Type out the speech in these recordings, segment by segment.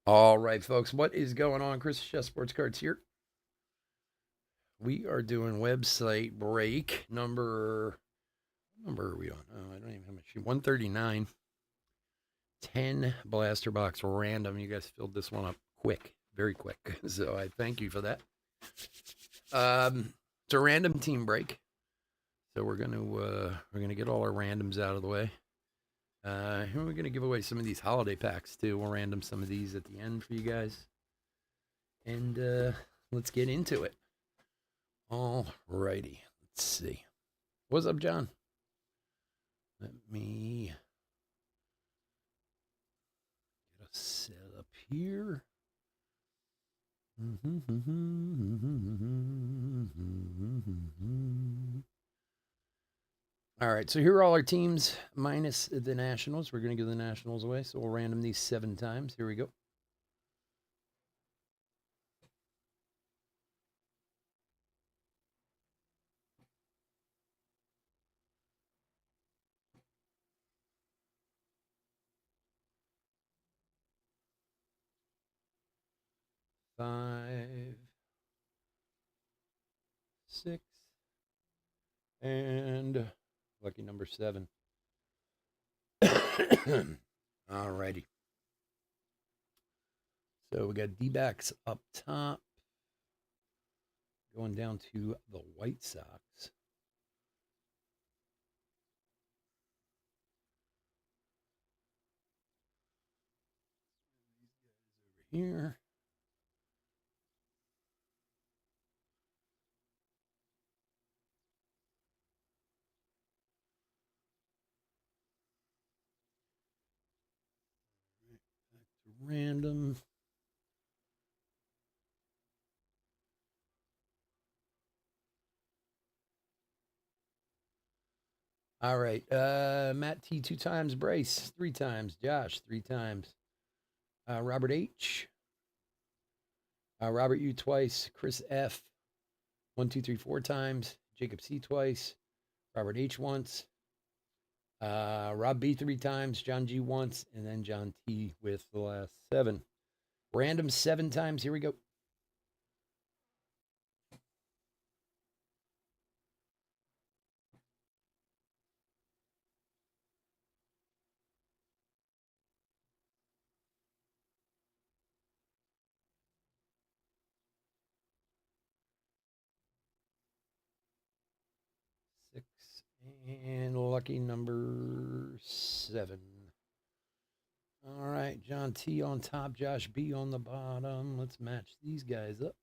All right, folks, what is going on? Chris Chess Sports Cards here. We are doing website break number are we on? Oh, I don't even have my sheet. 139. 10 blaster box random. You guys filled this one up quick, very quick. So I thank you for that. It's a random team break. So we're gonna get all our randoms out of the way. And we're gonna give away some of these holiday packs too. We'll random some of these at the end for you guys. And let's get into it. All righty. Let's see. What's up, John? Let me get us set up here. All right, so here are all our teams minus the Nationals. We're going to give the Nationals away, so we'll random these 7 times. Here we go. Five, 6, and lucky number 7. All righty. So we got D-backs up top, going down to the White Sox. Here. Random. All right. Matt T 2 times. Bryce 3 times. Josh 3 times. Robert H. Robert U twice. Chris F. 1, 2, 3, 4 times. Jacob C twice. Robert H once. Rob B 3 times. John G once. And then John T with the last 7. Random 7 times. Here we go. 6 and lucky number 7. All right, John T on top, Josh B on the bottom. Let's match these guys up.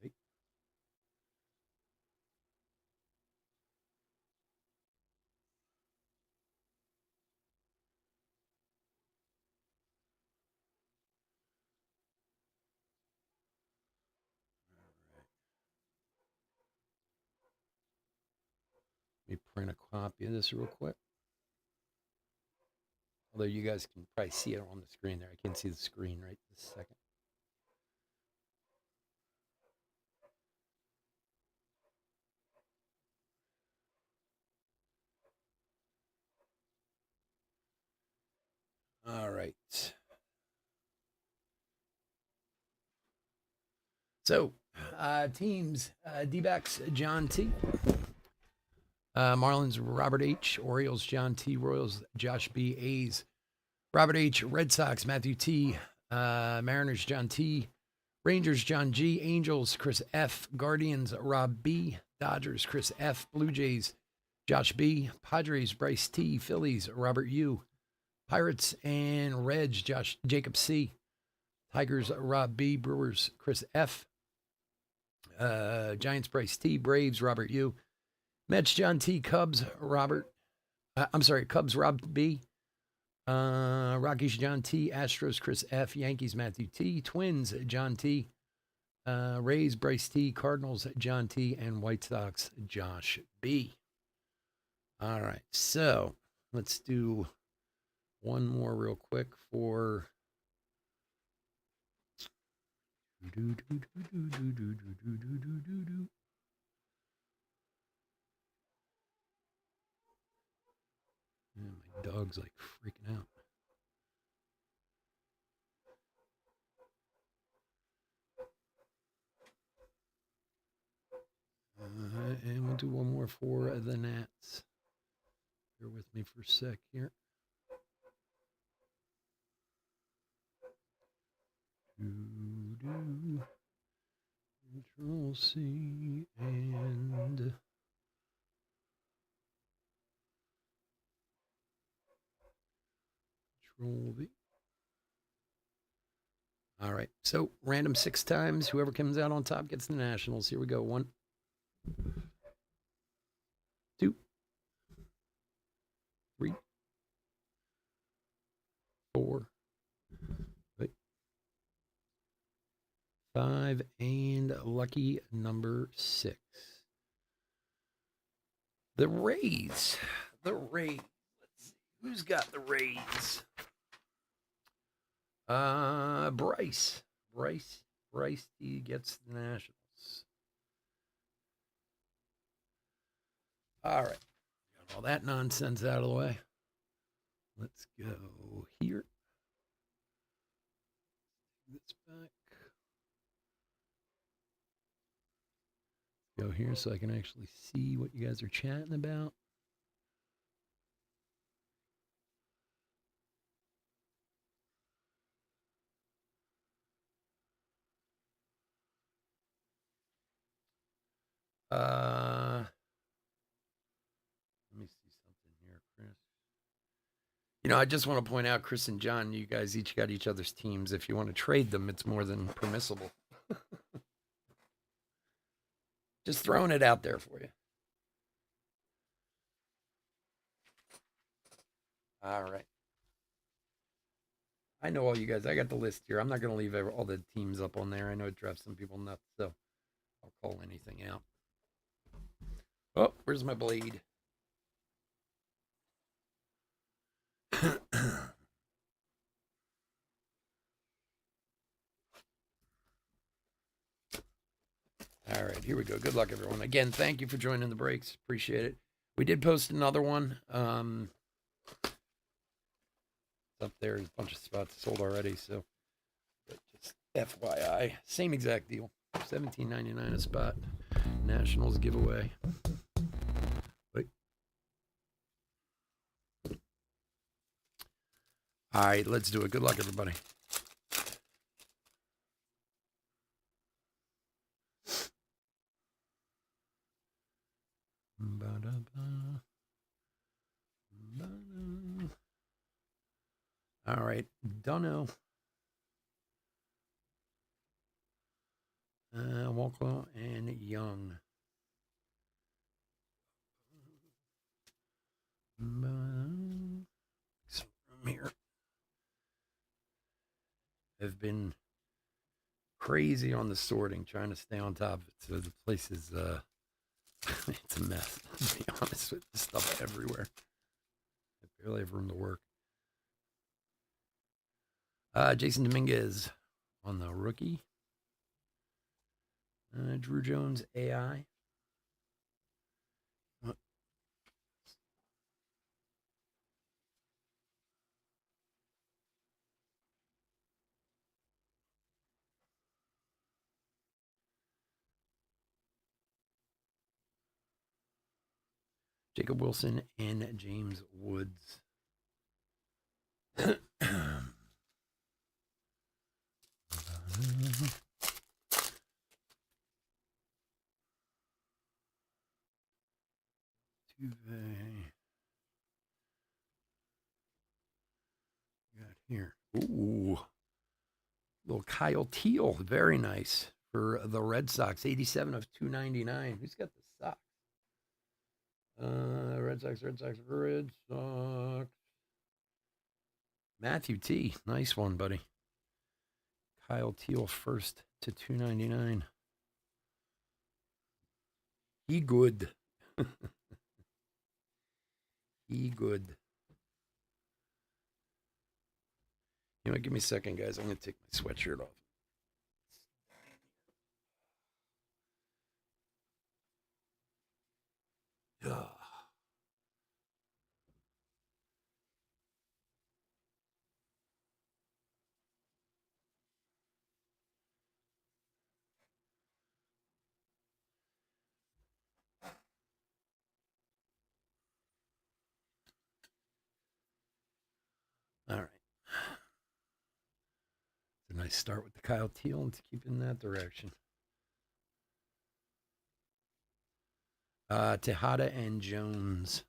Hey. Let me print a copy of this real quick. Although you guys can probably see it on the screen there. I can't see the screen right this second. All right. So, teams D-backs John T. Marlins Robert H. Orioles John T. Royals Josh B. A's Robert H. Red Sox Matthew T. Mariners John T. Rangers John G. Angels Chris F. Guardians Rob B. Dodgers Chris F. Blue Jays Josh B. Padres Bryce T. Phillies Robert U. Pirates and Reds Jacob C. Tigers Rob B. Brewers Chris F. Giants Bryce T. Braves Robert U. Mets John T. Cubs Cubs Rob B. Rockies John T. Astros Chris F. Yankees Matthew T. Twins John T. Rays Bryce T. Cardinals John T. And White Sox Josh B. All right, so let's do one more real quick for my dog's like freaking out. we'll do one more for the Nats. Bear with me for a sec here. Control C and Control V. All right. So random 6 times. Whoever comes out on top gets the Nationals. Here we go. 1, 2, 3, 4, 5, and lucky number 6. The Rays. The Rays. Let's see. Who's got the Rays? Bryce. Bryce, he gets the Nationals. All right. Got all that nonsense out of the way. Let's go here. This back. Go here so I can actually see what you guys are chatting about. Let me see something here, Chris. You know, I just want to point out, Chris and John, you guys each got each other's teams. If you want to trade them, it's more than permissible. Just throwing it out there for you. All right. I know all you guys. I got the list here. I'm not going to leave all the teams up on there. I know it drives some people nuts, so I'll call anything out. Oh, where's my blade? All right, here we go. Good luck, everyone. Again, thank you for joining the breaks. Appreciate it. We did post another one. It's up there. There's a bunch of spots sold already, so but just FYI, same exact deal. $17.99 a spot. Nationals giveaway. Wait. All right, let's do it. Good luck, everybody. All right, Dunno. Walker and Young. Some room here. Have been crazy on the sorting, trying to stay on top of it. So the place is it's a mess, to be honest with you. Stuff everywhere. I barely have room to work. Jason Dominguez on the rookie. Drew Jones AI. Jacob Wilson and James Woods. Got here. Ooh. Little Kyle Teal. Very nice for the Red Sox. 87 of 299. Who's got the Sox? Red Sox. Matthew T. Nice one, buddy. Kyle Teal first to 299. He good. He good. You know, give me a second, guys. I'm going to take my sweatshirt off. Yeah. start with the Kyle Teal and keep in that direction. Tejada and Jones.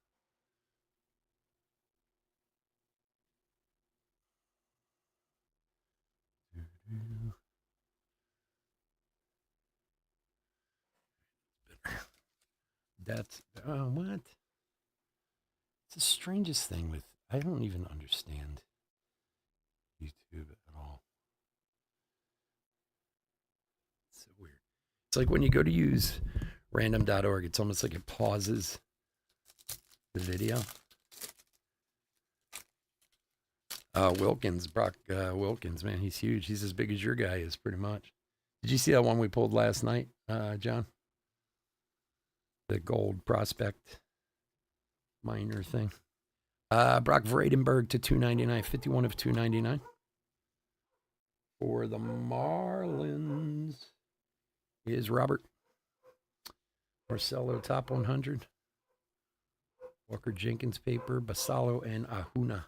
That's what? It's the strangest thing with. I don't even understand YouTube at all. It's so weird. It's like when you go to use random.org, it's almost like it pauses the video. Wilkins, Brock Wilkins, man, he's huge. He's as big as your guy is, pretty much. Did you see that one we pulled last night, John? The gold prospect minor thing. Brock Vredenberg to 299, 51 of 299. For the Marlins is Robert. Marcelo top 100. Walker Jenkins paper, Basalo and Ahuna.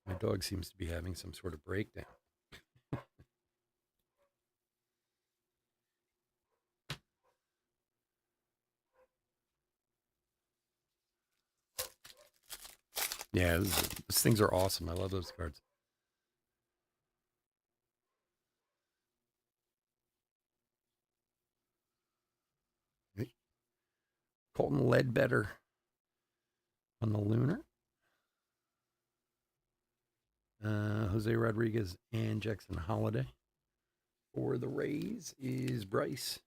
My dog seems to be having some sort of breakdown. Yeah, these things are awesome. I love those cards. Colton Ledbetter on the Lunar. Jose Rodriguez and Jackson Holiday. For the Rays is Bryce.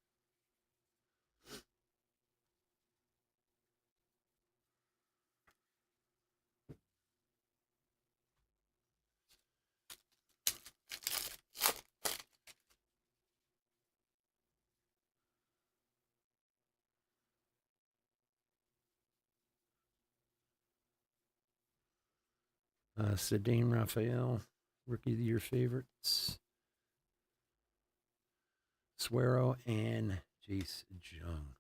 Cedane Raphael, Rookie of the Year favorites. Suero and Jace Jung.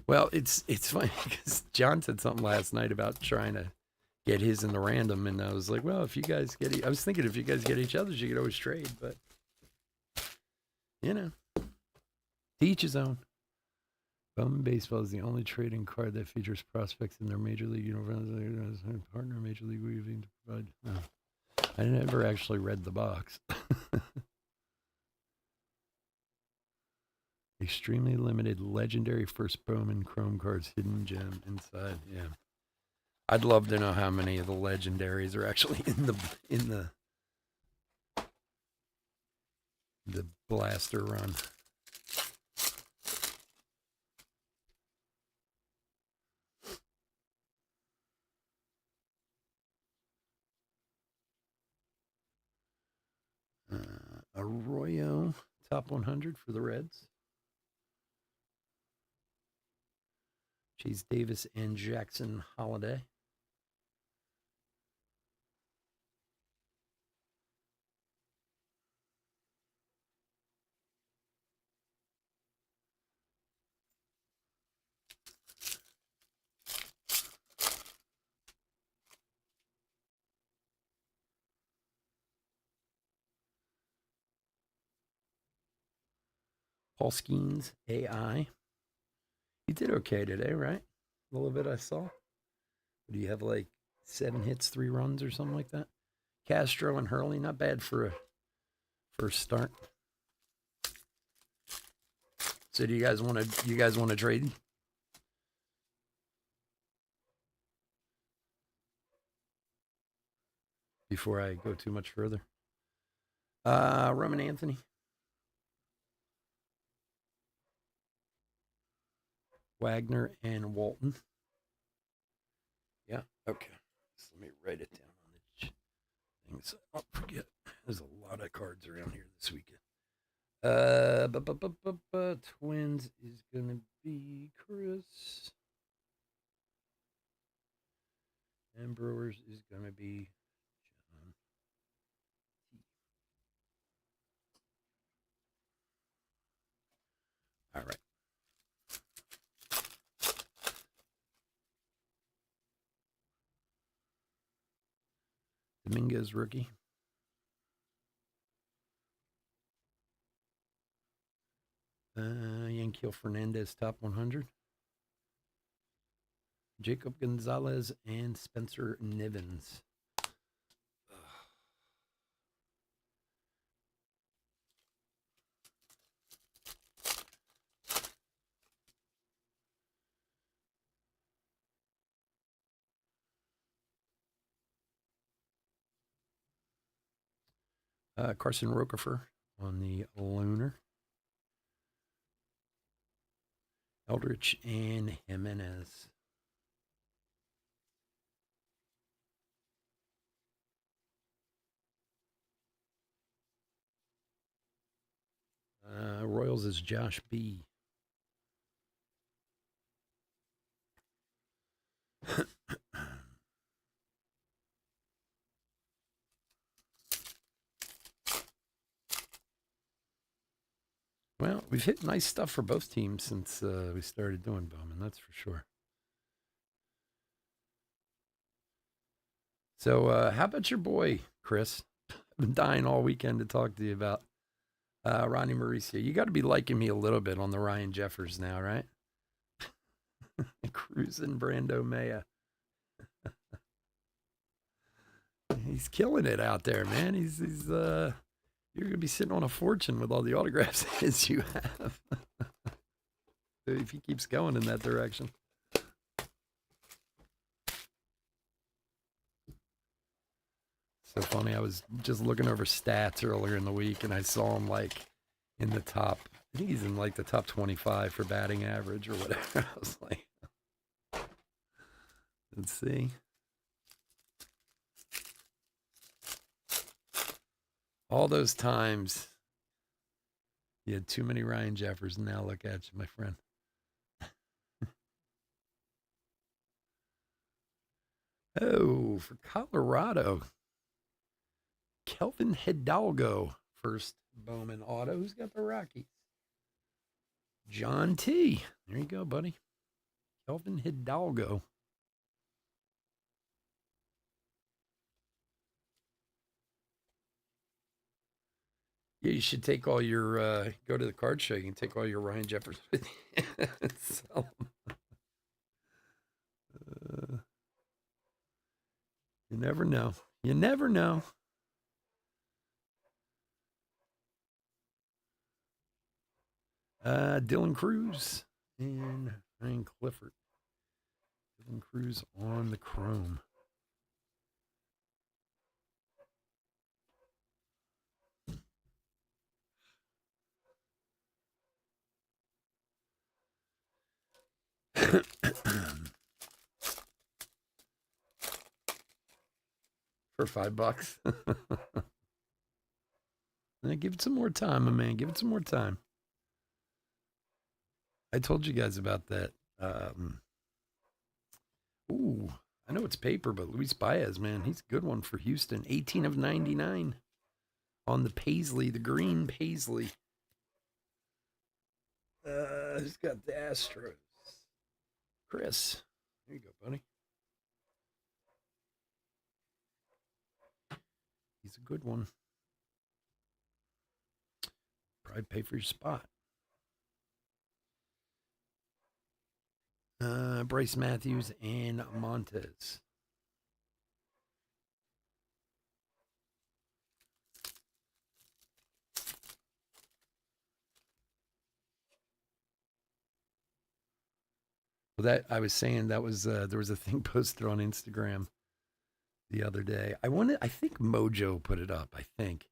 Well, it's funny because John said something last night about trying to get his in the random, and I was like, well, if you guys get, I was thinking if you guys get each other's, you could always trade, but to each his own. Bowman Baseball is the only trading card that features prospects in their major league universe partner major league weaving to provide. No. I never actually read the box. Extremely limited legendary first Bowman Chrome cards, hidden gem inside. Yeah, I'd love to know how many of the legendaries are actually in the blaster run. Arroyo top 100 for the Reds. Chase Davis and Jackson Holiday. Paul Skeens, AI. He did okay today, right? A little bit I saw. Do you have like 7 hits, 3 runs or something like that? Castro and Hurley, not bad for a first start. So do you guys want to trade? Before I go too much further. Roman Anthony. Wagner and Walton. Yeah, okay. So let me write it down on the thing so I don't forget. There's a lot of cards around here this weekend. Twins is gonna be Chris. And Brewers is gonna be John. All right. Dominguez rookie. Yanquiel Fernandez top 100. Jacob Gonzalez and Spencer Nivens. Carson Roquefort on the Lunar. Eldridge and Jimenez. Royals is Josh B. Well, we've hit nice stuff for both teams since we started doing Bowman, that's for sure. So, how about your boy, Chris? I've been dying all weekend to talk to you about Ronnie Mauricio. You got to be liking me a little bit on the Ryan Jeffers now, right? Cruising Brando Maya. He's killing it out there, man. He's you're gonna be sitting on a fortune with all the autographs as you have. If he keeps going in that direction. So funny. I was just looking over stats earlier in the week and I saw him like in the top, I think he's in like the top 25 for batting average or whatever. I was like, let's see. All those times you had too many Ryan Jeffers, and now look at you, my friend. Oh, for Colorado, Kelvin Hidalgo, first Bowman auto. Who's got the Rockies? John T. There you go, buddy. Kelvin Hidalgo. Yeah, you should take all your, go to the card show. You can take all your Ryan Jeffers with you and sell them. You never know. You never know. Dylan Cruz and Ryan Clifford. Dylan Cruz on the chrome. For $5. Give it some more time, my man. Give it some more time. I told you guys about that. Ooh, I know it's paper, but Luis Baez, man, he's a good one for Houston. 18 of 99 on the Paisley, the green Paisley. Who's got the Astros? Chris. There you go, buddy. He's a good one. Probably pay for your spot. Bryce Matthews and Montez. Well, that I was saying that was there was a thing posted on Instagram the other day. I think Mojo put it up. I think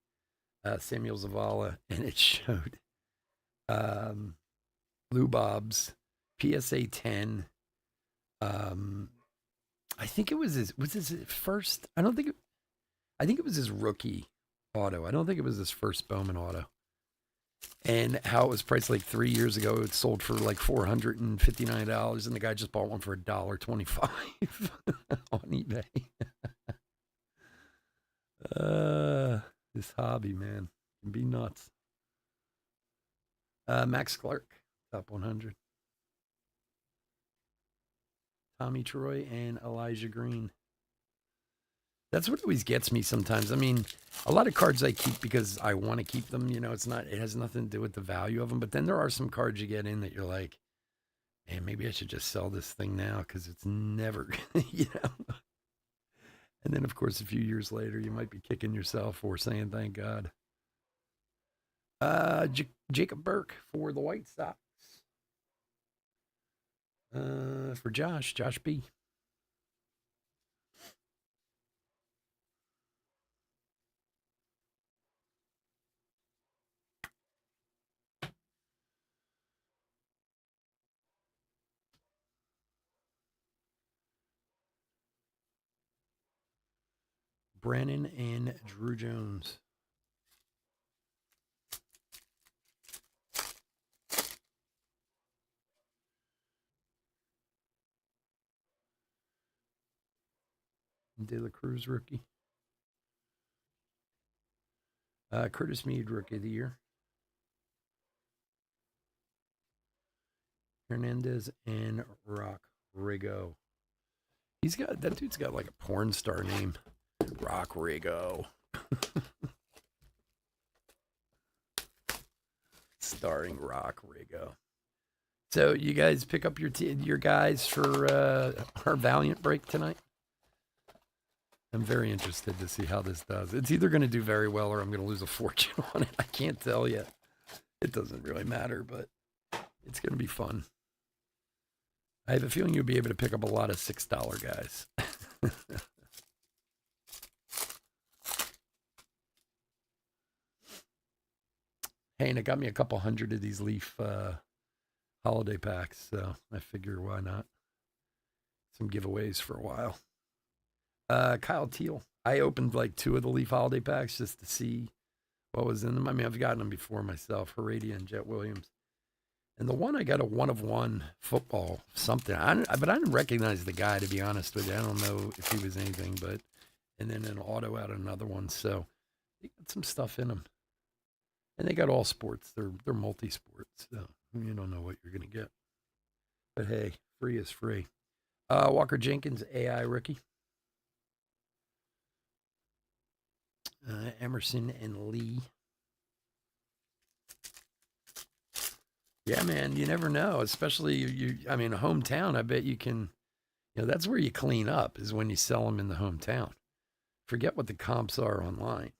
Samuel Zavala, and it showed Lou Bob's PSA 10. I think it was his first. I think it was his rookie auto. I don't think it was his first Bowman auto. And how it was priced like 3 years ago. It sold for like $459, and the guy just bought one for $1.25 on eBay. This hobby, man, can be nuts. Max Clark, top 100. Tommy Troy and Elijah Green. That's what always gets me sometimes. I mean, a lot of cards I keep because I want to keep them. It has nothing to do with the value of them. But then there are some cards you get in that you're like, man, maybe I should just sell this thing now because it's never, you know. And then, of course, a few years later, you might be kicking yourself or saying, thank God. Jacob Burke for the White Sox. For Josh B. Brennan and Drew Jones. De La Cruz rookie. Curtis Mead rookie of the year. Hernandez and Rock Rigo. That dude's got like a porn star name. Rock Rigo. Starring Rock Rigo. So you guys pick up your guys for our Valiant break tonight? I'm very interested to see how this does. It's either going to do very well or I'm going to lose a fortune on it. I can't tell yet. It doesn't really matter, but it's going to be fun. I have a feeling you'll be able to pick up a lot of $6 guys. Hey, and it got me a couple hundred of these Leaf holiday packs, so I figure why not? Some giveaways for a while. Kyle Teal. I opened like 2 of the Leaf holiday packs just to see what was in them. I mean, I've gotten them before myself, Heredia and Jet Williams. And the one I got a 1-of-1 football something. But I didn't recognize the guy, to be honest with you. I don't know if he was anything, but and then an auto out of another one. So they got some stuff in them. And they got all sports. They're multi-sports, so you don't know what you're gonna get. But hey, free is free. Walker Jenkins, AI rookie. Emerson and Lee. Yeah, man, you never know. Especially I mean, hometown. I bet you can. That's where you clean up is when you sell them in the hometown. Forget what the comps are online.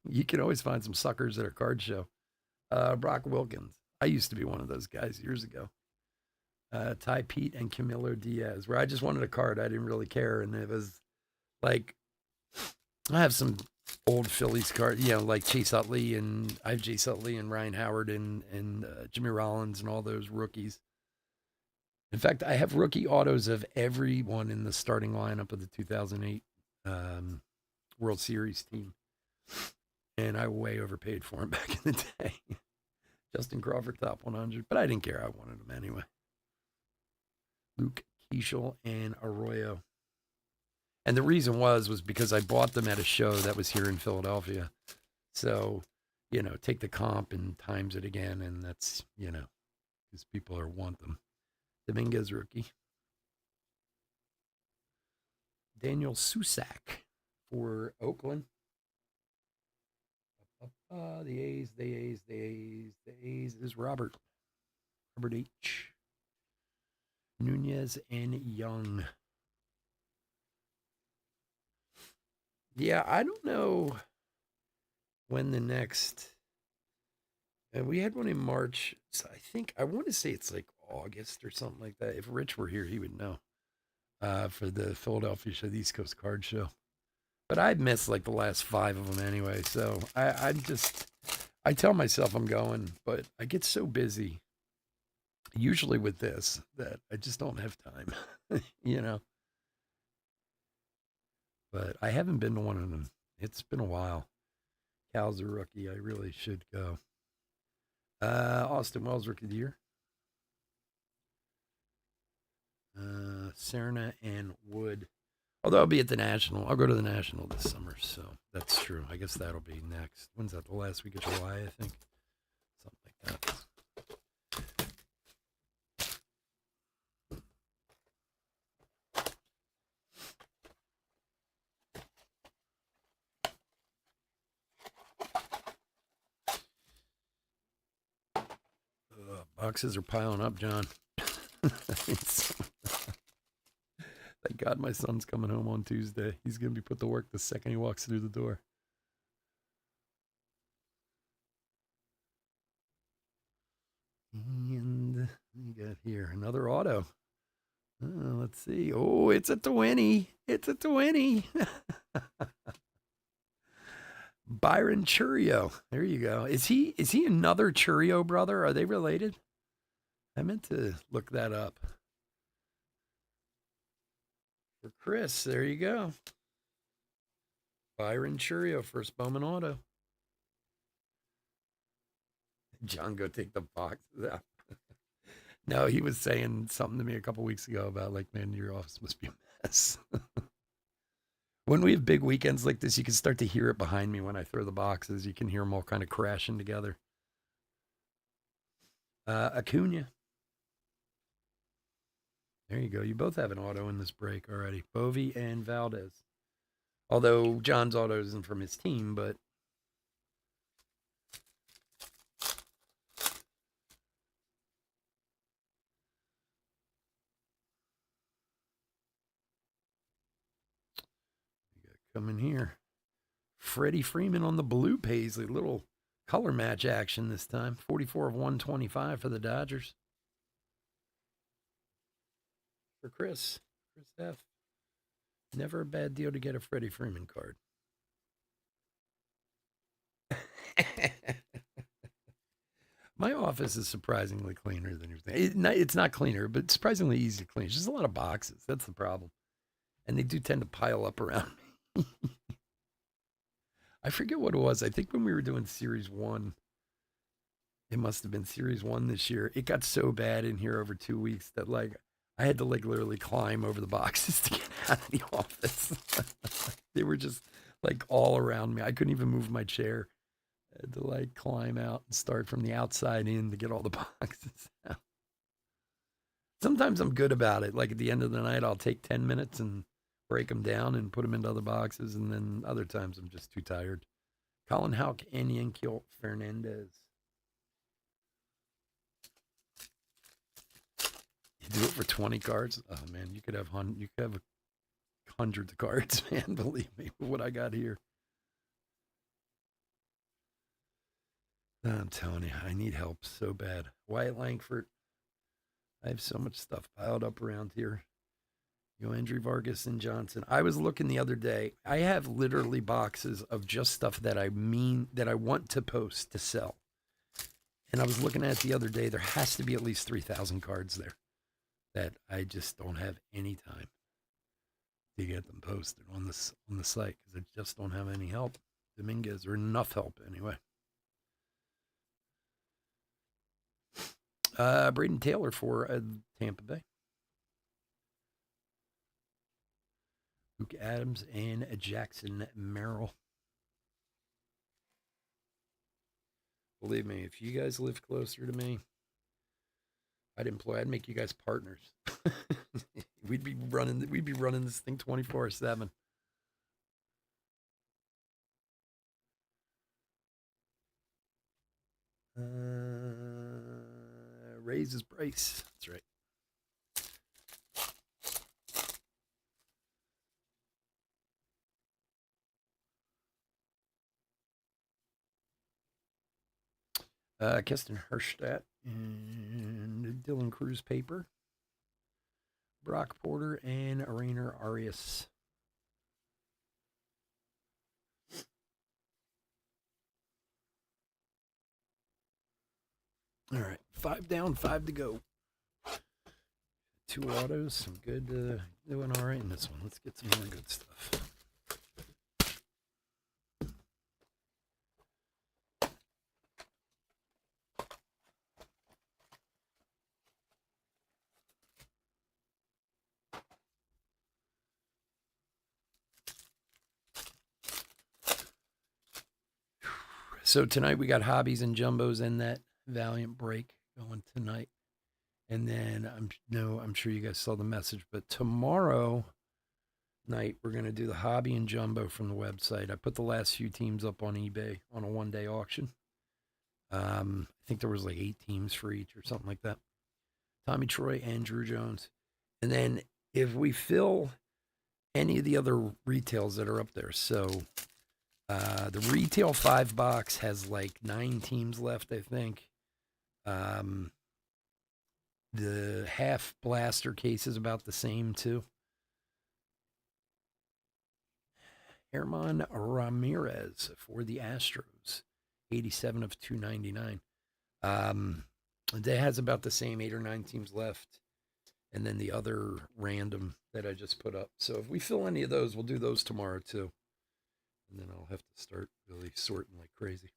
You can always find some suckers at a card show. Brock Wilkins. I used to be one of those guys years ago. Ty Pete and Camilo Diaz, where I just wanted a card. I didn't really care. And it was like, I have some old Phillies cards, like Chase Utley, and I have Chase Utley and Ryan Howard and Jimmy Rollins and all those rookies. In fact, I have rookie autos of everyone in the starting lineup of the 2008 World Series team. And I way overpaid for him back in the day. Justin Crawford, top 100. But I didn't care. I wanted him anyway. Luke Keeschel and Arroyo. And the reason was because I bought them at a show that was here in Philadelphia. So, take the comp and times it again. And that's, because people want them. Dominguez rookie. Daniel Susac for Oakland. The A's is Robert H. Nunez and Young. Yeah, I don't know when the next. We had one in March. So I want to say it's like August or something like that. If Rich were here, he would know. For the Philadelphia show, the East Coast Card Show. But I've missed like the last 5 of them anyway. So I tell myself I'm going, but I get so busy, usually with this, that I just don't have time, But I haven't been to one of them. It's been a while. Cal's a rookie. I really should go. Austin Wells, rookie of the year. Serna and Wood. Although I'll be at the National. I'll go to the National this summer, so that's true. I guess that'll be next. When's that? The last week of July, I think. Something like that. Boxes are piling up, John. Thank God my son's coming home on Tuesday. He's going to be put to work the second he walks through the door. And we got here another auto. Let's see. Oh, it's a 20. It's a 20. Byron Churio. There you go. Is he another Churio brother? Are they related? I meant to look that up. For Chris, there you go. Byron Churio, first Bowman auto. John, go take the boxes out. No, he was saying something to me a couple weeks ago about like, man, your office must be a mess. When we have big weekends like this, you can start to hear it behind me when I throw the boxes. You can hear them all kind of crashing together. Acuna. There you go. You both have an auto in this break already. Bovey and Valdez. Although John's auto isn't from his team, but you got coming here. Freddie Freeman on the blue paisley. Little color match action this time. 44 of 125 for the Dodgers. For Chris F. Never a bad deal to get a Freddie Freeman card. My office is surprisingly cleaner than your thing. It's not cleaner, but surprisingly easy to clean. It's just a lot of boxes. That's the problem. And they do tend to pile up around me. I forget what it was. I think when we were doing Series 1, it must have been Series 1 this year. It got so bad in here over 2 weeks that, like, I had to, like, literally climb over the boxes to get out of the office. They were just, like, all around me. I couldn't even move my chair. I had to, like, climb out and start from the outside in to get all the boxes out. Sometimes I'm good about it. Like, at the end of the night, I'll take 10 minutes and break them down and put them into other boxes. And then other times I'm just too tired. Colin Houck and Yanquiel Fernandez. You do it for 20 cards? Oh, man, you could have hundreds of cards, man. Believe me, what I got here. I'm telling you, I need help so bad. Wyatt Langford. I have so much stuff piled up around here. Andrew Vargas and Johnson. I was looking the other day. I have literally boxes of just stuff that I want to post to sell. And I was looking at it the other day. There has to be at least 3,000 cards there that I just don't have any time to get them posted on the site because I just don't have any help. Dominguez, or enough help anyway. Braden Taylor for Tampa Bay. Luke Adams and Jackson Merrill. Believe me, if you guys live closer to me, I'd make you guys partners. we'd be running this thing 24/7. Raises Bryce. That's right. Keston Herstadt and Dylan Cruz paper. Brock Porter and Rainer Arias. All right, 5 down, 5 to go. 2 autos, some good, doing all right in this one. Let's get some more good stuff. So tonight we got hobbies and jumbos in that Valiant break going tonight. And then I'm sure you guys saw the message, but tomorrow night we're going to do the hobby and jumbo from the website. I put the last few teams up on eBay on a 1-day auction. I think there was like 8 teams for each or something like that. Tommy Troy and Drew Jones. And then if we fill any of the other retails that are up there, so the retail 5 box has like 9 teams left, I think. The half blaster case is about the same too. Herman Ramirez for the Astros, 87 of 299. It has about the same 8 or 9 teams left, and then the other random that I just put up. So if we fill any of those, we'll do those tomorrow too, and then I'll have to start really sorting like crazy.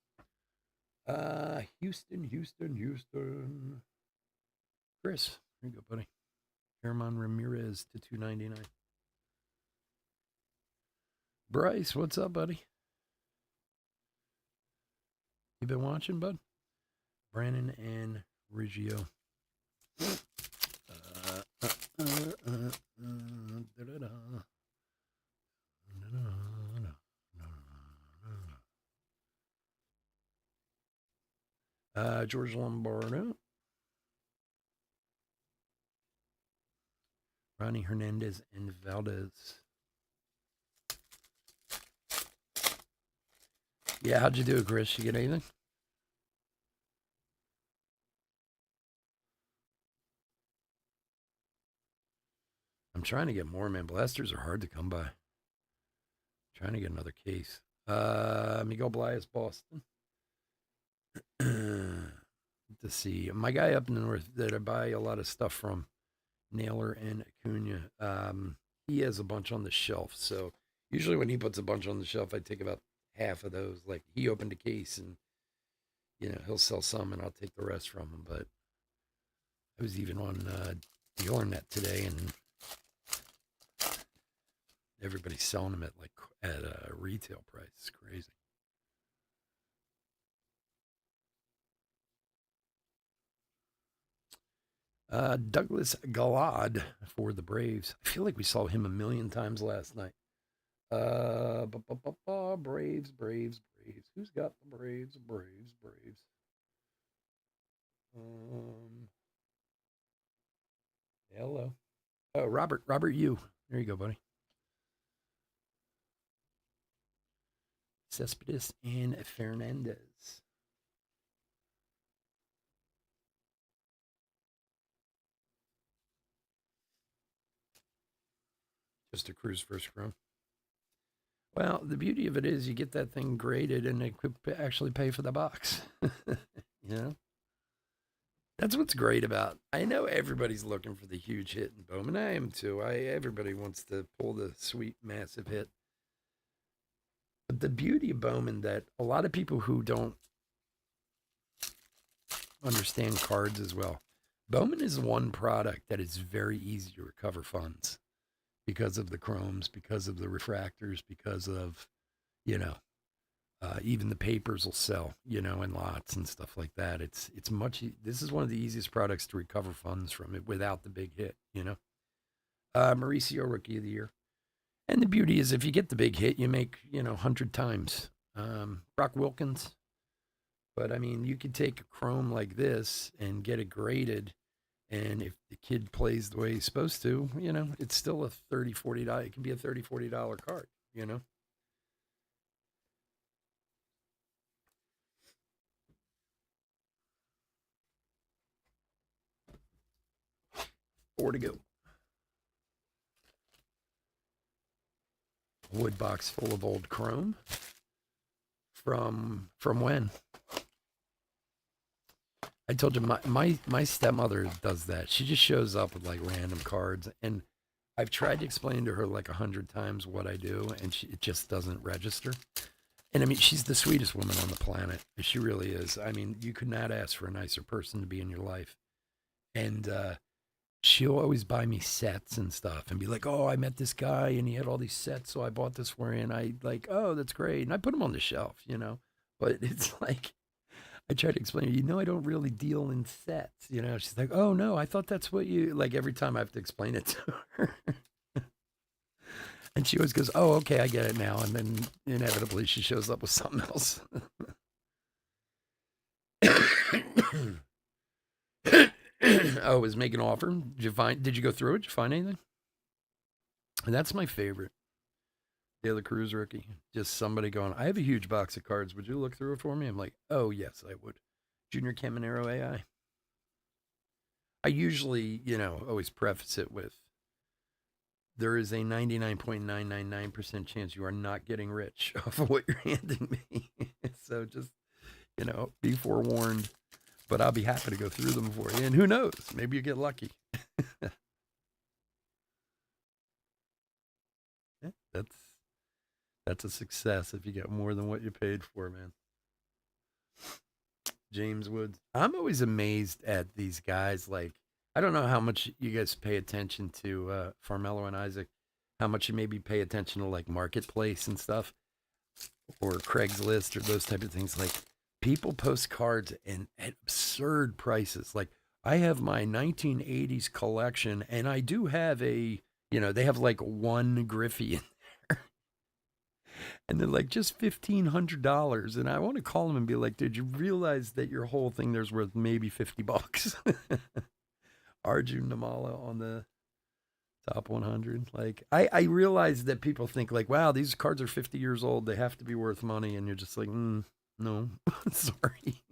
Houston. Chris, here you go, buddy. Herman Ramirez to 299. Bryce, what's up, buddy? You been watching, bud? Brandon and Riggio. George Lombardo. Ronnie Hernandez and Valdez. Yeah, how'd you do it, Chris? You get anything? I'm trying to get more, man. Blasters are hard to come by. Trying to get another case. Miguel Blias, Boston. To see my guy up in the north that I buy a lot of stuff from, Naylor and Acuna. He has a bunch on the shelf, so usually when he puts a bunch on the shelf, I take about half of those. Like he opened a case, and he'll sell some, and I'll take the rest from him. But I was even on Yornet today, and everybody's selling them at a retail price. It's crazy. Douglas Galad for the Braves. I feel like we saw him a million times last night. Braves. Who's got the Braves? Braves. Hello. Oh, Robert Yu. There you go, buddy. Cespedes and Fernandez. Just a Cruz first chrome. Well, the beauty of it is you get that thing graded, and it could actually pay for the box. That's what's great about. I know everybody's looking for the huge hit in Bowman. I am too. Everybody wants to pull the sweet, massive hit. But the beauty of Bowman, that a lot of people who don't understand cards as well, Bowman is one product that is very easy to recover funds because of the chromes, because of the refractors, because of, even the papers will sell, in lots and stuff like that. It's this is one of the easiest products to recover funds from it without the big hit, Mauricio, Rookie of the Year. And the beauty is if you get the big hit, you make, 100 times. Brock Wilkins. But I mean, you could take a chrome like this and get it graded. And if the kid plays the way he's supposed to, it's still a $30, $40. It can be a $30, $40 card, 4 to go. Wood box full of old chrome. From when? I told you my stepmother does that. She just shows up with like random cards, and I've tried to explain to her like 100 times what I do, and it just doesn't register. And I mean, she's the sweetest woman on the planet. She really is. I mean, you could not ask for a nicer person to be in your life. And she'll always buy me sets and stuff and be like, oh, I met this guy and he had all these sets, so I bought this for you. And I like, oh, that's great. And I put them on the shelf, But it's like, I try to explain, I don't really deal in sets, She's like, oh, no, I thought that's what you, like every time I have to explain it to her. And she always goes, oh, okay, I get it now. And then inevitably she shows up with something else. Oh, was make an offer. Did you go through it? Did you find anything? And that's my favorite. De La Cruz rookie. Just somebody going, I have a huge box of cards. Would you look through it for me? I'm like, oh, yes, I would. Junior Caminero AI. I usually, always preface it with there is a 99.999% chance you are not getting rich off of what you're handing me. So just, be forewarned. But I'll be happy to go through them for you. And who knows? Maybe you get lucky. Yeah, that's a success if you get more than what you paid for, man. James Woods. I'm always amazed at these guys. Like, I don't know how much you guys pay attention to Farmello and Isaac, how much you maybe pay attention to like Marketplace and stuff or Craigslist or those type of things. Like, people post cards at absurd prices. Like, I have my 1980s collection and I do have they have like one Griffey in there. And they're like, just $1,500. And I want to call them and be like, did you realize that your whole thing there's worth maybe $50? Arjun Namala on the top 100. Like, I realize that people think like, wow, these cards are 50 years old. They have to be worth money. And you're just like, no, sorry.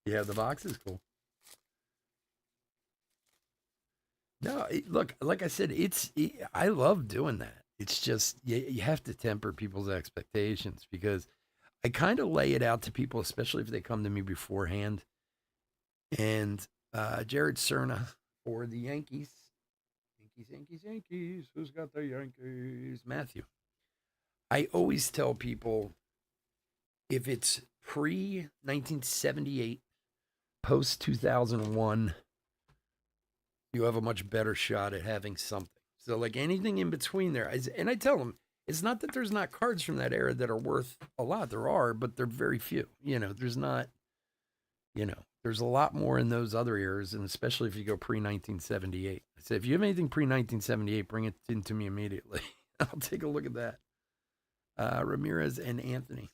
Yeah, the box is cool. No, look, like I said, I love doing that. It's just you have to temper people's expectations because I kind of lay it out to people, especially if they come to me beforehand. And Jared Cerna for the Yankees. Yankees, Yankees, Yankees. Who's got the Yankees? Matthew. I always tell people if it's pre 1978, post 2001, you have a much better shot at having something. So, like anything in between there, and I tell them, it's not that there's not cards from that era that are worth a lot. There are, but they're very few. There's not, there's a lot more in those other eras, and especially if you go pre 1978. I said, if you have anything pre 1978, bring it into me immediately. I'll take a look at that. Ramirez and Anthony.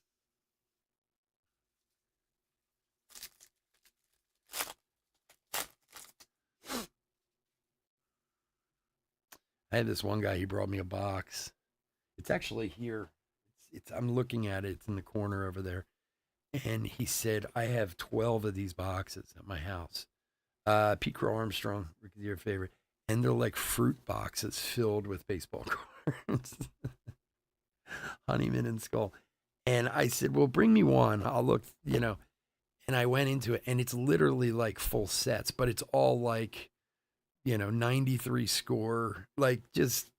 I had this one guy, he brought me a box. It's actually here. I'm looking at it. It's in the corner over there. And he said, I have 12 of these boxes at my house. Pete Crow Armstrong, your favorite. And they're like fruit boxes filled with baseball cards. Honeyman and Skull. And I said, well, bring me one. I'll look, And I went into it, and it's literally like full sets, but it's all like, 93 score, like just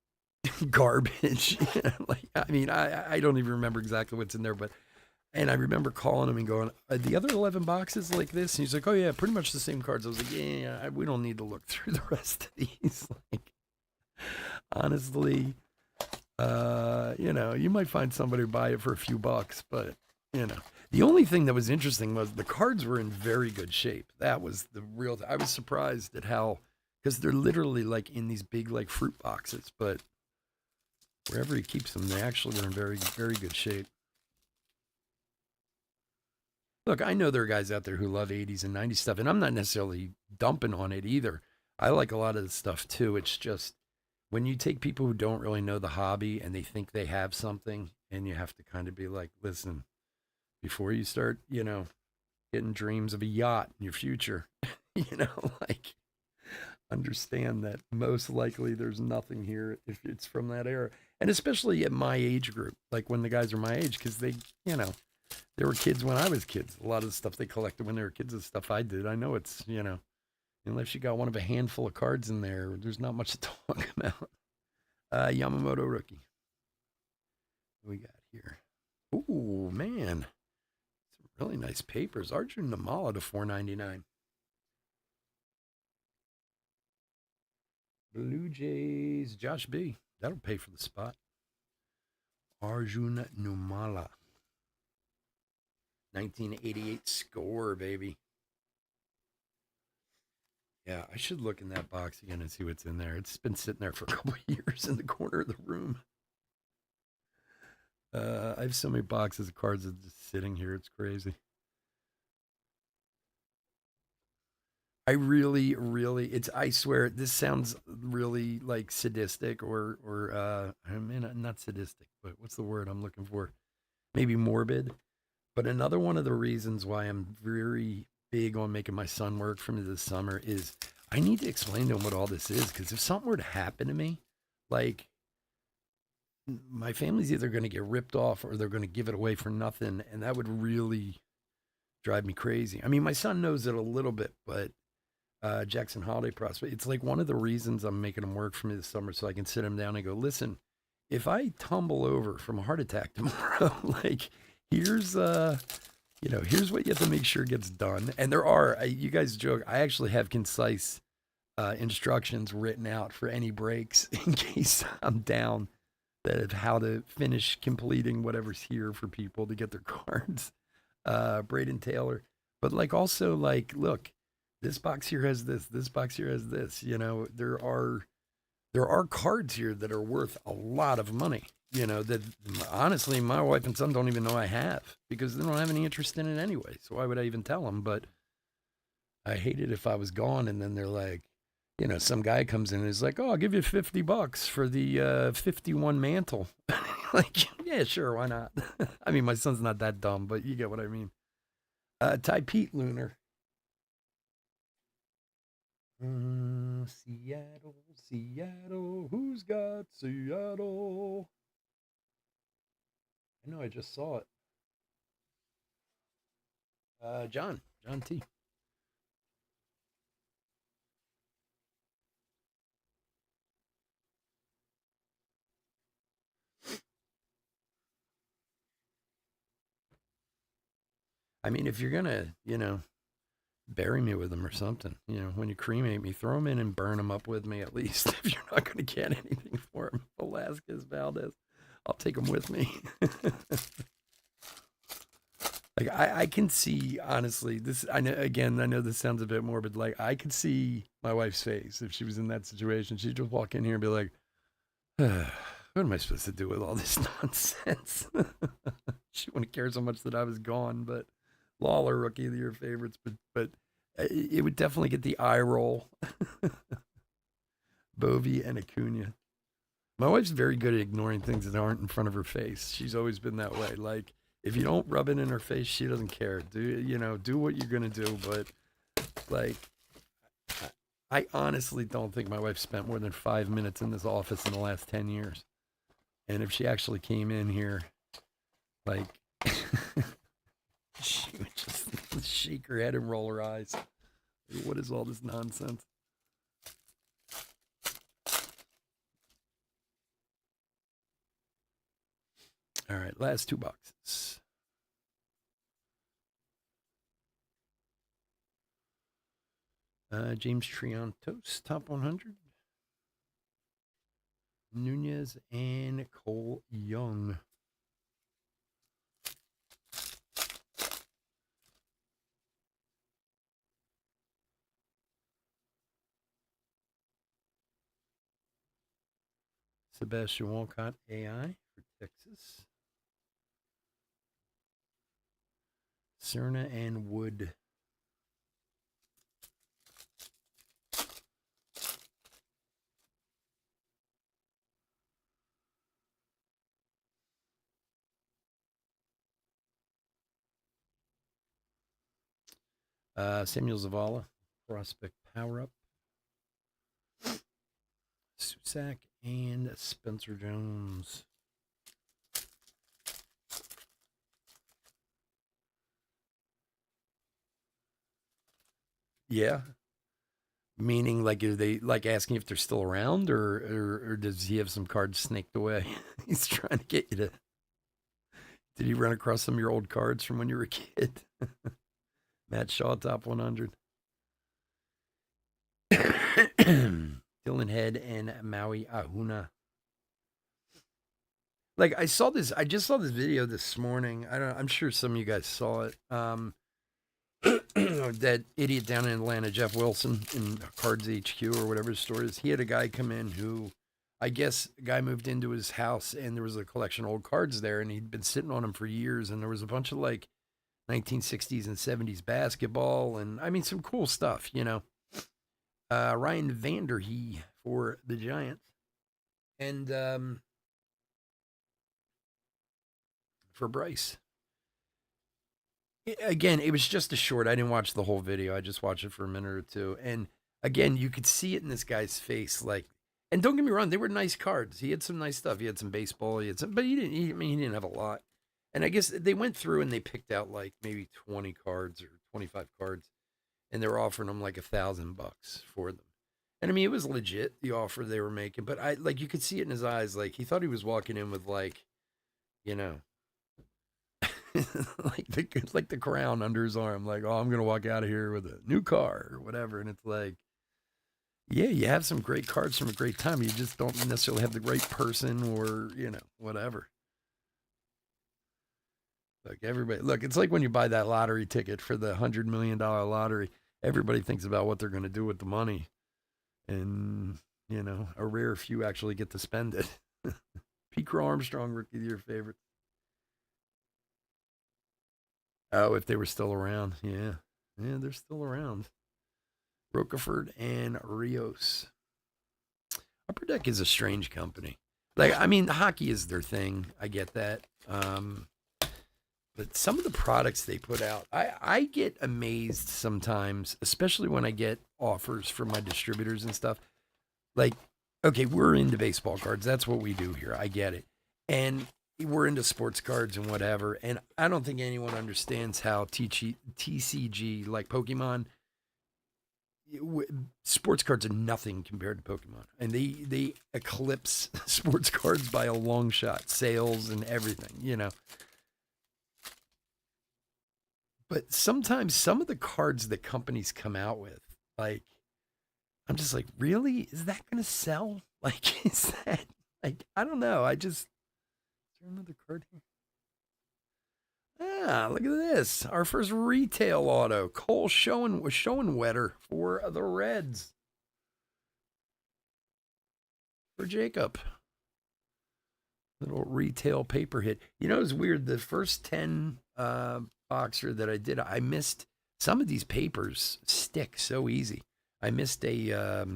garbage. Like, I mean, I don't even remember exactly what's in there, but, and I remember calling him and going, the other 11 boxes like this? And he's like, oh yeah, pretty much the same cards. I was like, yeah, we don't need to look through the rest of these. Like, honestly, you might find somebody who buy it for a few bucks, but the only thing that was interesting was the cards were in very good shape. That was the real, I was surprised at how, because they're literally like in these big like fruit boxes, but wherever he keeps them, they actually are in very, very good shape. Look, I know there are guys out there who love 80s and 90s stuff, and I'm not necessarily dumping on it either. I like a lot of the stuff too. It's just when you take people who don't really know the hobby and they think they have something, and you have to kind of be like, listen, before you start, getting dreams of a yacht in your future, like, understand that most likely there's nothing here if it's from that era. And especially at my age group, like when the guys are my age, because they were kids when I was kids. A lot of the stuff they collected when they were kids is stuff I did. I know it's, unless you got one of a handful of cards in there, there's not much to talk about. Yamamoto rookie. What we got here? Ooh, man. Some really nice papers. Arjun Namala to $4.99. Blue Jays, Josh B. That'll pay for the spot. Arjun Numala. 1988 score, baby. Yeah, I should look in that box again and see what's in there. It's been sitting there for a couple of years in the corner of the room. I have so many boxes of cards that are just sitting here. It's crazy. I really, really, I swear, this sounds really like sadistic I mean, not sadistic, but what's the word I'm looking for? Maybe morbid. But another one of the reasons why I'm very big on making my son work for me this summer is I need to explain to him what all this is. Because if something were to happen to me, like my family's either going to get ripped off or they're going to give it away for nothing. And that would really drive me crazy. I mean, my son knows it a little bit, but Jackson Holiday prospect. It's like one of the reasons I'm making him work for me this summer so I can sit him down and go, listen, if I tumble over from a heart attack tomorrow, like here's here's what you have to make sure gets done. And there are, you guys joke, I actually have concise instructions written out for any breaks in case I'm down, that of how to finish completing whatever's here for people to get their cards. Braden Taylor, but like also like, look, this box here has this box here has this. There are cards here that are worth a lot of money. That honestly, my wife and son don't even know I have because they don't have any interest in it anyway. So why would I even tell them? But I hate it if I was gone and then they're like, some guy comes in and is like, "Oh, I'll give you $50 for the 51 mantle." Like, yeah, sure, why not? I mean, my son's not that dumb, but you get what I mean. Ty Pete Lunar. Seattle, Seattle, who's got Seattle? I know I just saw it. John T. I mean, if you're gonna, bury me with them or something, when you cremate me, throw them in and burn them up with me at least. If you're not gonna get anything for them, Velasquez, Valdez, I'll take them with me. Like I can see honestly this. I know again. I know this sounds a bit morbid. Like I could see my wife's face if she was in that situation. She'd just walk in here and be like, "What am I supposed to do with all this nonsense?" She wouldn't care so much that I was gone. But Lawler, rookie of the year favorites. But it would definitely get the eye roll. Bovey and Acuna. My wife's very good at ignoring things that aren't in front of her face. She's always been that way. Like if you don't rub it in her face, she doesn't care. Do what you're gonna do. But like, I honestly don't think my wife spent more than 5 minutes in this office in the last 10 years. And if she actually came in here, like, she would just shake her head and roll her eyes. What is all this nonsense? All right, last two boxes. James Triantos, top 100. Nunez and Cole Young. Sebastian Walcott, AI for Texas. Cerna and Wood. Samuel Zavala, prospect power up. Susak and Spencer Jones. Yeah. Meaning, like, are they like asking if they're still around, or does he have some cards snaked away? He's trying to get you to. Did he run across some of your old cards from when you were a kid? Matt Shaw, top 100. Dylan Head and Maui Ahuna. Like I just saw this video this morning. I'm sure some of you guys saw it. That idiot down in Atlanta, Jeff Wilson in Cards HQ or whatever his store is. He had a guy come in who I guess a guy moved into his house and there was a collection of old cards there, and he'd been sitting on them for years. And there was a bunch of like 1960s and 70s basketball, and I mean some cool stuff, you know. Ryan Vanderhee for the Giants, and for Bryce. Again, it was just a short. I didn't watch the whole video. I just watched it for a minute or two, and again, you could see it in this guy's face, like. And don't get me wrong, they were nice cards. He had some nice stuff. He had some baseball. He had some, but he didn't. I mean, he didn't have a lot. And I guess they went through and they picked out like maybe 20 cards or 25 cards, and they were offering him like $1,000 for them. And I mean, it was legit the offer they were making, but I like you could see it in his eyes, like he thought he was walking in with like, you know, like the crown under his arm, like, oh, I'm gonna walk out of here with a new car or whatever. And it's like, yeah, you have some great cards from a great time. You just don't necessarily have the right person or, you know, whatever. Like everybody, look, it's like when you buy that lottery ticket for the $100 million lottery. Everybody thinks about what they're going to do with the money, and you know, a rare few actually get to spend it. Pete Crow Armstrong, rookie of your favorite. Oh, if they were still around, yeah, they're still around. Rocafort and Rios. Upper Deck is a strange company. Like, I mean, hockey is their thing. I get that. But some of the products they put out, I get amazed sometimes, especially when I get offers from my distributors and stuff. Like, okay, we're into baseball cards. That's what we do here. I get it. And we're into sports cards and whatever. And I don't think anyone understands how TCG, like Pokemon, sports cards are nothing compared to Pokemon. And they eclipse sports cards by a long shot, sales and everything, you know. But sometimes some of the cards that companies come out with, like, I'm just like, really? Is that going to sell? Like, is that, like, I don't know. I just, is there another card here? Ah, look at this. Our first retail auto. Cole Schoenwetter for the Reds. For Jacob. Little retail paper hit. You know, it's weird. The first 10 boxer that I did, I missed some of these papers stick so easy. I missed a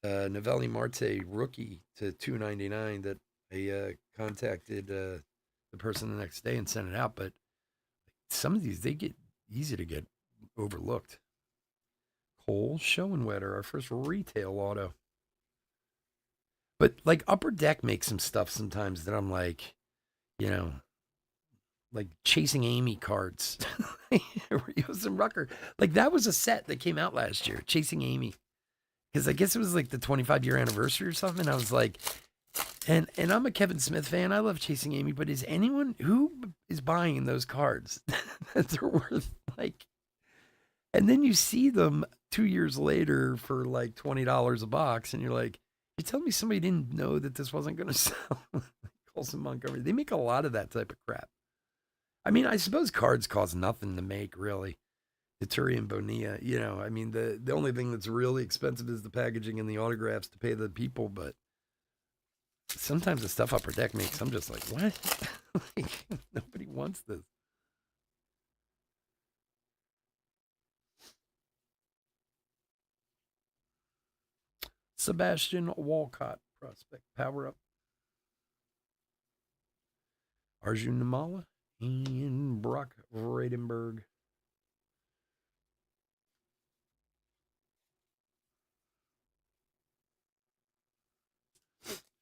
Novelli Marte rookie to $2.99 that I contacted the person the next day and sent it out. But some of these, they get easy to get overlooked. Cole Schoenwetter, our first retail auto. But like Upper Deck makes some stuff sometimes that I'm like, you know, like Chasing Amy cards. Rios and Rucker. Like that was a set that came out last year, Chasing Amy. Because I guess it was like the 25-year anniversary or something. I was like, and I'm a Kevin Smith fan. I love Chasing Amy, but is anyone who is buying those cards that they're worth like? And then you see them 2 years later for like $20 a box, and you're like, you tell me somebody didn't know that this wasn't going to sell? Colson Montgomery. They make a lot of that type of crap. I mean, I suppose cards cost nothing to make, really. Ituri and Bonilla, you know, I mean, the only thing that's really expensive is the packaging and the autographs to pay the people, but sometimes the stuff Upper Deck makes, I'm just like, what? Like, nobody wants this. Sebastian Walcott, prospect, power up. Arjun Namala and Brock Vredenberg.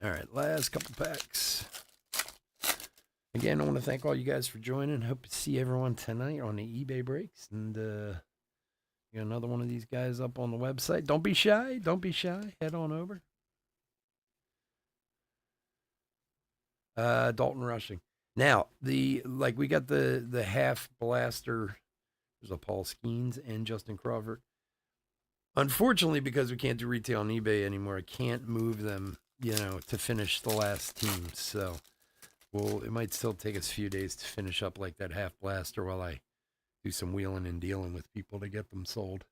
All right, last couple packs. Again, I want to thank all you guys for joining. Hope to see everyone tonight on the eBay breaks. And got another one of these guys up on the website. Don't be shy. Don't be shy. Head on over. Dalton Rushing. Now, we got the half blaster. There's a Paul Skeens and Justin Crawford. Unfortunately, because we can't do retail on eBay anymore, I can't move them, you know, to finish the last team. So, well, it might still take us a few days to finish up like that half blaster while I do some wheeling and dealing with people to get them sold.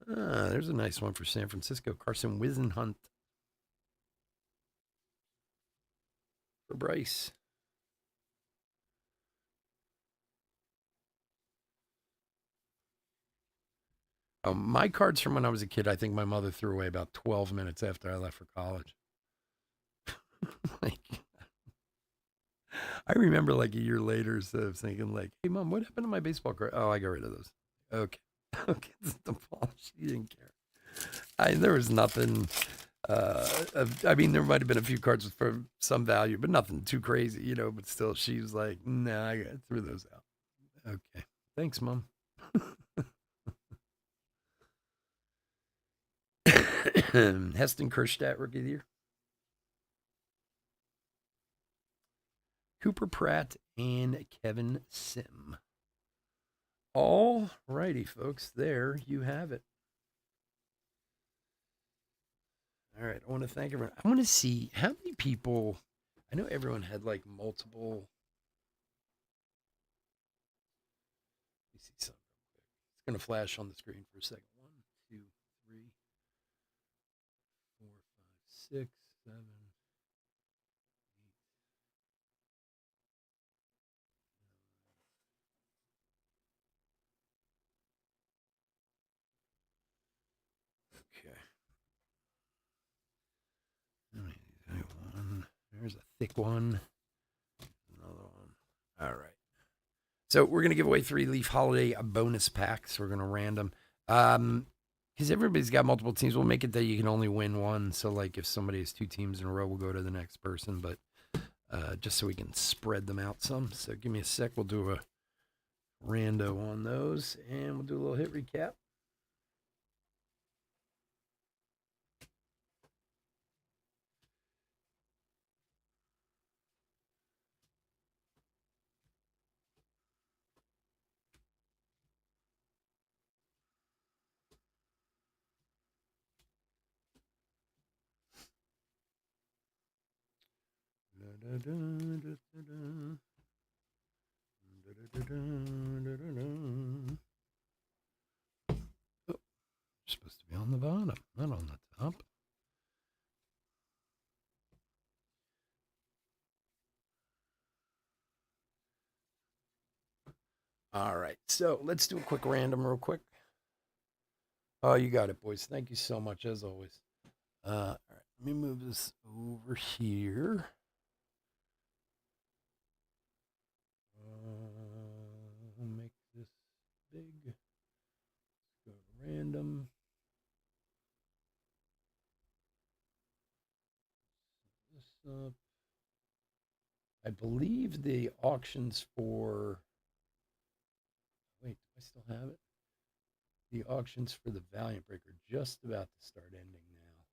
There's a nice one for San Francisco. Carson Wisenhunt for Bryce. My cards from when I was a kid, I think my mother threw away about 12 minutes after I left for college. Like, I remember like a year later, so thinking like, "Hey, mom, what happened to my baseball card? Oh, I got rid of those." Okay, okay, the ball. She didn't care. There was nothing. I mean, there might have been a few cards for some value, but nothing too crazy, you know. But still, she was like, "Nah, I threw those out." Okay, thanks, mom. Heston Kerstedt, rookie of the year. Cooper Pratt and Kevin Sim. All righty, folks. There you have it. All right. I want to thank everyone. I want to see how many people. I know everyone had like multiple. Let me see something. It's going to flash on the screen for a second. 1, 2, 3, 4, 5, 6, 7. Okay. One. There's a thick one. Another one. All right. So we're gonna give away 3 Leaf Holiday bonus packs. We're gonna random. Because everybody's got multiple teams, we'll make it that you can only win one. So like if somebody has 2 teams in a row, we'll go to the next person. But just so we can spread them out some. So give me a sec. We'll do a rando on those, and we'll do a little hit recap. Oh, supposed to be on the bottom, not on the top. All right, so let's do a quick random, real quick. Oh, you got it, boys. Thank you so much, as always. All right, let me move this over here. Make this big. Go random. This up. I believe the auctions for. Wait, do I still have it? The auctions for the Valiant Break are just about to start ending now.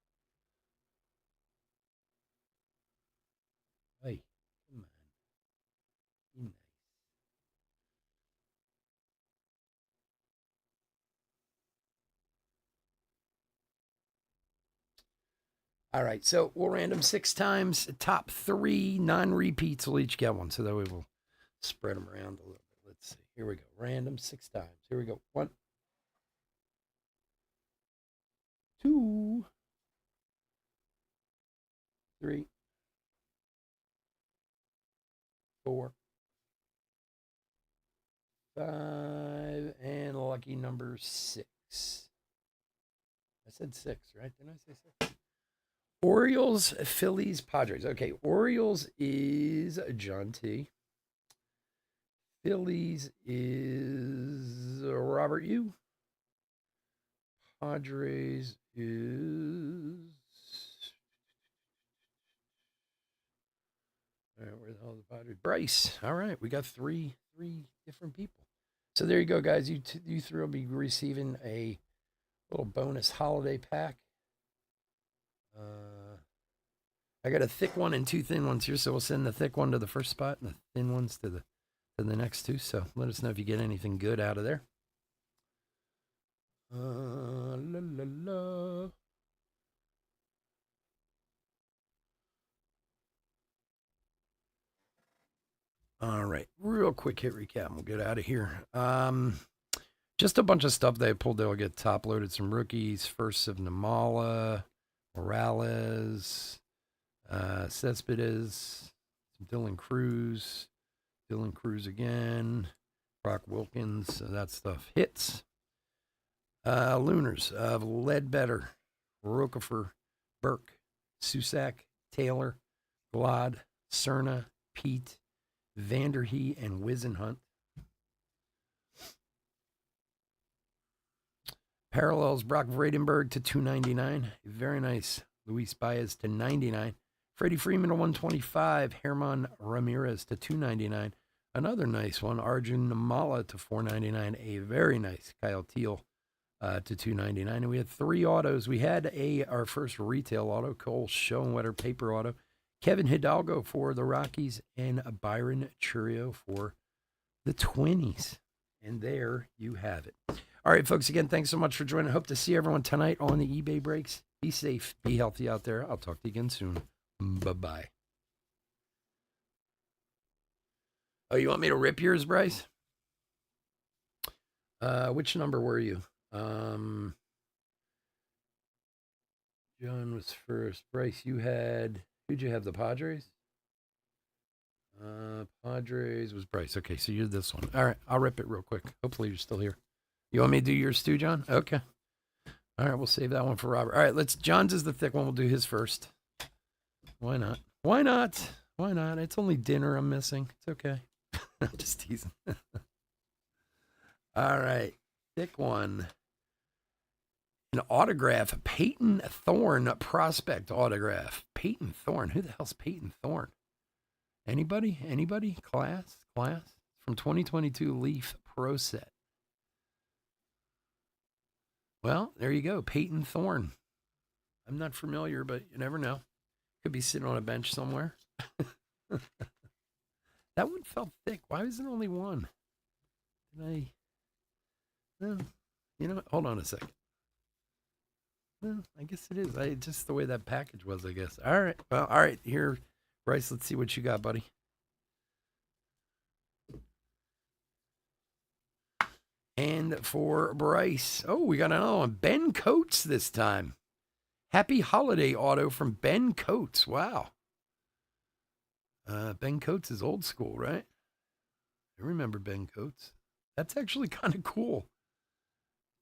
Hey, come on. Be nice. All right, so we'll random 6 times. Top 3 non-repeats will each get one, so that way we'll spread them around a little bit. Let's see. Here we go. Random 6 times. Here we go. 1, 2, 3, 4, 5, and lucky number 6. I said 6, right? Didn't I say 6? Orioles, Phillies, Padres. Okay, Orioles is John T. Phillies is Robert U. Padres is. All right, where the hell is the Padres? Bryce. All right, we got three different people. So there you go, guys. You 3 will be receiving a little bonus holiday pack. I got a thick one and 2 thin ones here, so we'll send the thick one to the first spot and the thin ones to the next 2. So let us know if you get anything good out of there. La, la, la. All right, real quick hit recap. We'll get out of here. Just a bunch of stuff they pulled. They'll get top loaded. Some rookies. First of Namala, Morales, Cespedes, Dylan Cruz again, Brock Wilkins. So that stuff hits. Lunars of Ledbetter, Rockefer, Burke, Susak, Taylor, Glod, Cerna, Pete, Vanderhee, and Wisenhunt. Parallels, Brock Vredenberg to 299. Very nice. Luis Baez to 99. Freddie Freeman to 125. Herman Ramirez to 299. Another nice one. Arjun Namala to 499. A very nice Kyle Teal to 299. And we had 3 autos. We had our first retail auto, Cole Schoenwetter paper auto. Kevin Hidalgo for the Rockies and Byron Churio for the Twinnies. And there you have it. All right, folks, again, thanks so much for joining. Hope to see everyone tonight on the eBay breaks. Be safe. Be healthy out there. I'll talk to you again soon. Bye-bye. Oh, you want me to rip yours, Bryce? Which number were you? John was first. Bryce, you had... Who'd you have, the Padres? Padres was Bryce. Okay, so you're this one. All right, I'll rip it real quick. Hopefully you're still here. You want me to do yours too, John? Okay. All right, we'll save that one for Robert. All right, John's is the thick one. We'll do his first. Why not? Why not? Why not? It's only dinner I'm missing. It's okay. I'm just teasing. All right, thick one. An autograph, Peyton Thorne prospect autograph. Peyton Thorne. Who the hell's Peyton Thorne? Anybody? Anybody? Class? From 2022 Leaf Pro Set. Well, there you go. Peyton Thorne. I'm not familiar, but you never know. Could be sitting on a bench somewhere. That one felt thick. Why was there only one? Well, you know what? Hold on a second. Well, I guess it is. Just the way that package was, I guess. All right. Well, all right. Here, Bryce, let's see what you got, buddy. And for Bryce, we got another one. Ben Coates this time. Happy holiday auto from Ben Coates. Wow. Ben Coates is old school, right? I remember Ben Coates. That's actually kind of cool.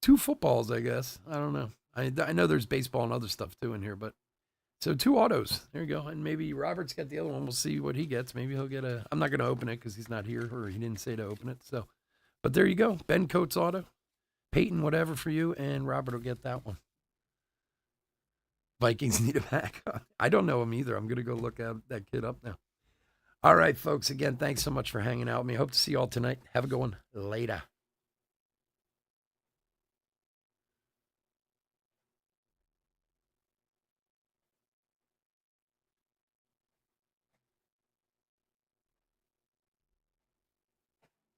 2 footballs, I guess. I don't know. I know there's baseball and other stuff too in here, but so 2 autos. There you go. And maybe Robert's got the other one. We'll see what he gets. Maybe he'll get I'm not going to open it because he's not here, or he didn't say to open it. So, but there you go. Ben Coates auto. Peyton, whatever for you, and Robert will get that one. Vikings need a backup. I don't know him either. I'm going to go look that kid up now. All right, folks. Again, thanks so much for hanging out with me. Hope to see you all tonight. Have a good one. Later.